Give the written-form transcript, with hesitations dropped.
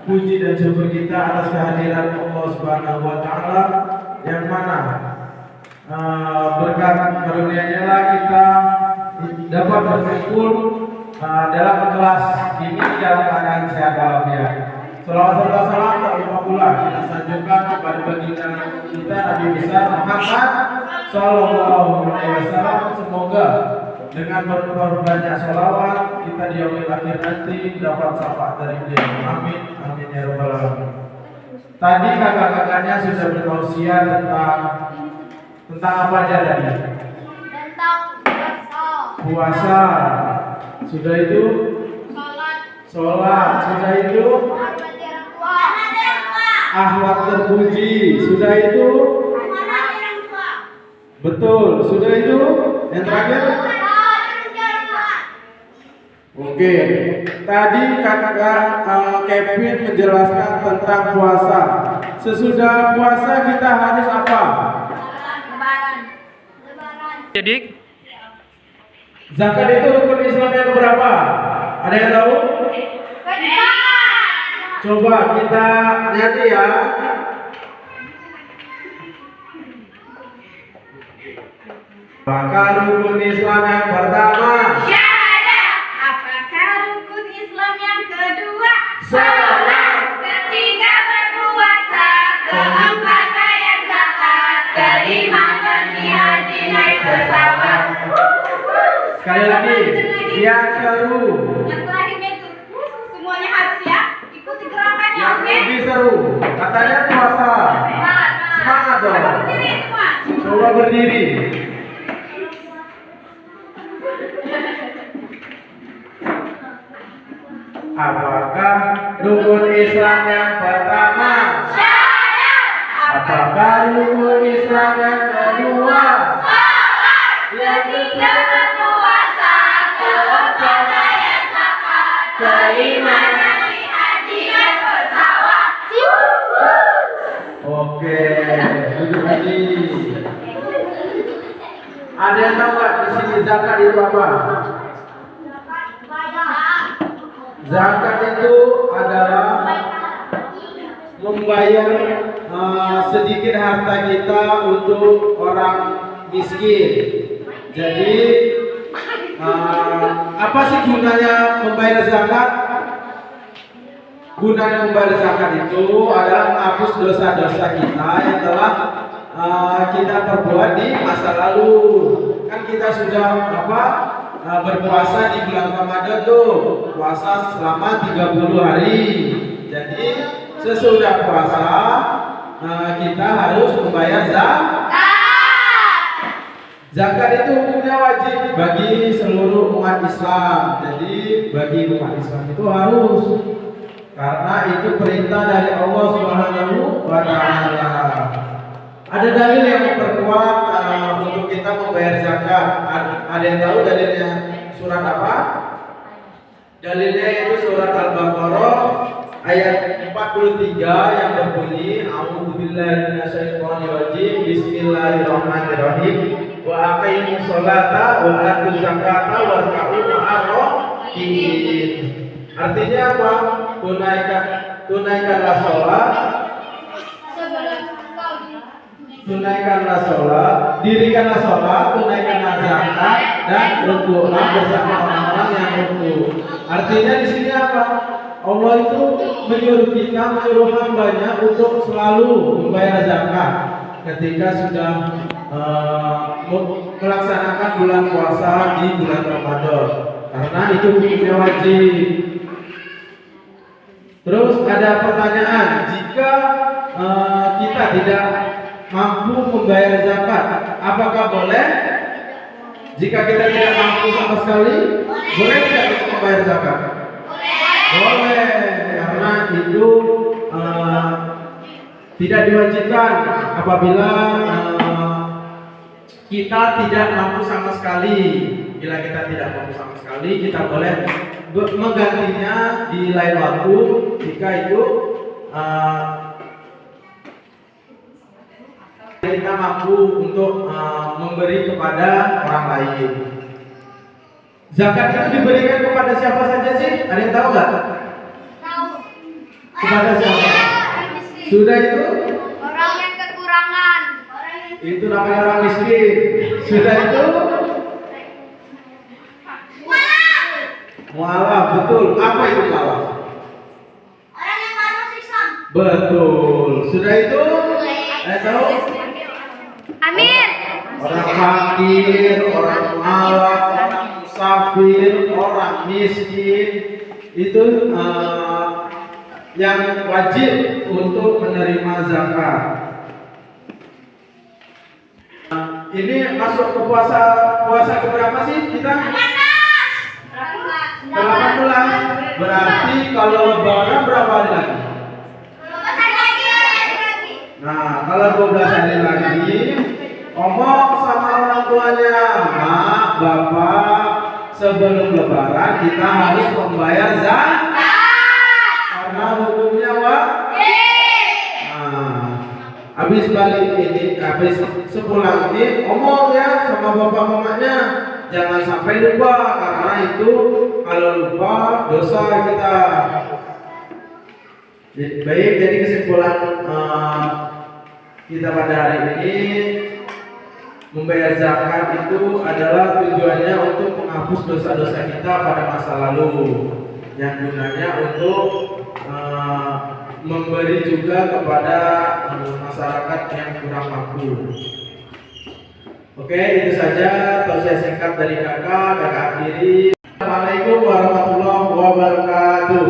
puji dan syukur kita atas kehadiran Allah Subhanahu wa taala yang mana berkat karunia-Nya lah kita dapat berkumpul dalam kelas ini dalam keadaan sehat walafiat. Salawat serta salam tak lupa pula kita sanjungkan kepada baginda kita Nabi besar Muhammad Sallallahu Alaihi Wasallam. Semoga dengan berbanyak salawat kita di yaumil akhir nanti dapat syafaat dari dia. Amin, amin ya rabbal alamin. Tadi kakak-kakaknya sudah bertausiah tentang apa aja tadi? Tentang Puasa. Sudah itu? Sholat. Sudah itu? Akhlak terpuji. Sudah itu? Betul. Sudah itu? Yang terakhir? Oke. Tadi kakak Kevin menjelaskan tentang puasa. Sesudah puasa kita harus apa? Jadi Zakat itu rukun Islam yang keberapa? Ada yang tahu? Coba kita nyanyi ya. Apakah rukun Islam yang pertama? Syahadat. Apakah rukun Islam yang kedua? Salat. Ketiga berpuasa. Keempat bayar zakat. Kelima pergi haji naik pesawat. Sekali lagi, yang seru, Yang terakhirnya itu semuanya harus ya. Ikuti gerakannya, yang oke? lebih seru, katanya puasa. Semangat dong. Coba berdiri semua. Coba berdiri. Apakah rukun Islam yang pertama? Syahadat. Apakah rukun Islam yang kedua? Salat. Ketiga berpuasa. Keempat bayar zakat. Kelima pergi haji naik pesawat. Oke, duduk lagi. Ada yang tahu nggak di sini zakat itu apa? Zakat itu adalah membayar sedikit harta kita untuk orang miskin. Jadi apa sih gunanya membayar zakat? Gunanya membayar zakat itu adalah menghapus dosa-dosa kita yang telah kita perbuat di masa lalu. Kan kita sudah berpuasa di bulan Ramadan tuh, puasa selama 30 hari. Jadi sesudah puasa kita harus membayar zakat. Zakat itu hukumnya wajib bagi seluruh umat Islam. Jadi bagi umat Islam itu harus, karena itu perintah dari Allah Subhanahu wa taala. Ada dalil yang memperkuat untuk kita membayar zakat. Ada yang tahu dalilnya surat apa? Dalilnya itu surat Al-Baqarah ayat 43 yang berbunyi A'udzubillahi minasyaitonirrajim. Bismillahirrahmanirrahim. Wa aqimus sholata wa atuz zakata warka'u ma'ar raki'in. Artinya apa? Tunaikanlah sholat, tunaikanlah sholat, dirikanlah sholat, tunaikanlah zakat, dan rukuklah bersama orang-orang yang rukuk. Artinya di sini apa? Allah itu menyuruh kita, menyuruh hambanya untuk selalu membayar zakat ketika sudah melaksanakan bulan puasa di bulan Ramadan, karena itu hukumnya wajib. Terus ada pertanyaan, jika kita tidak mampu membayar zakat, apakah boleh? Jika kita tidak mampu sama sekali, boleh tidak kita membayar zakat? Boleh, karena itu tidak diwajibkan apabila kita tidak mampu sama sekali. Bila kita tidak mampu sama sekali, kita boleh menggantinya di lain waktu jika itu kita mampu untuk memberi kepada orang lain. Zakat itu diberikan kepada siapa saja sih? Ada yang tahu nggak? Tahu. Kepada siapa? Sudah itu? Orang yang kekurangan. Itu namanya orang miskin. Sudah itu? Mualaf, betul. Apa itu mualaf? Orang yang masuk Islam. Betul. Sudah itu? Tahu? Amin. Orang fakir, orang mualaf, orang musafir, orang miskin itu yang wajib untuk menerima zakat. Ini masuk ke puasa keberapa sih kita? 18. Berarti kalau lebaran berapa hari lagi? Nah, kalau 12 hari lagi, ngomong sama orang tuanya, Mak, Bapak, sebelum lebaran kita harus membayar zakat. Karena hukumnya habis balik ini, habis sepulang ini, ngomong ya sama bapak mamanya, jangan sampai lupa, karena itu kalau lupa dosa kita. Baik, jadi kesimpulan kita pada hari ini, membayar zakat itu adalah tujuannya untuk menghapus dosa-dosa kita pada masa lalu, yang gunanya untuk memberi juga kepada masyarakat yang kurang mampu. Oke, itu saja tausiah singkat dari kakak akhiri. Assalamualaikum warahmatullahi wabarakatuh.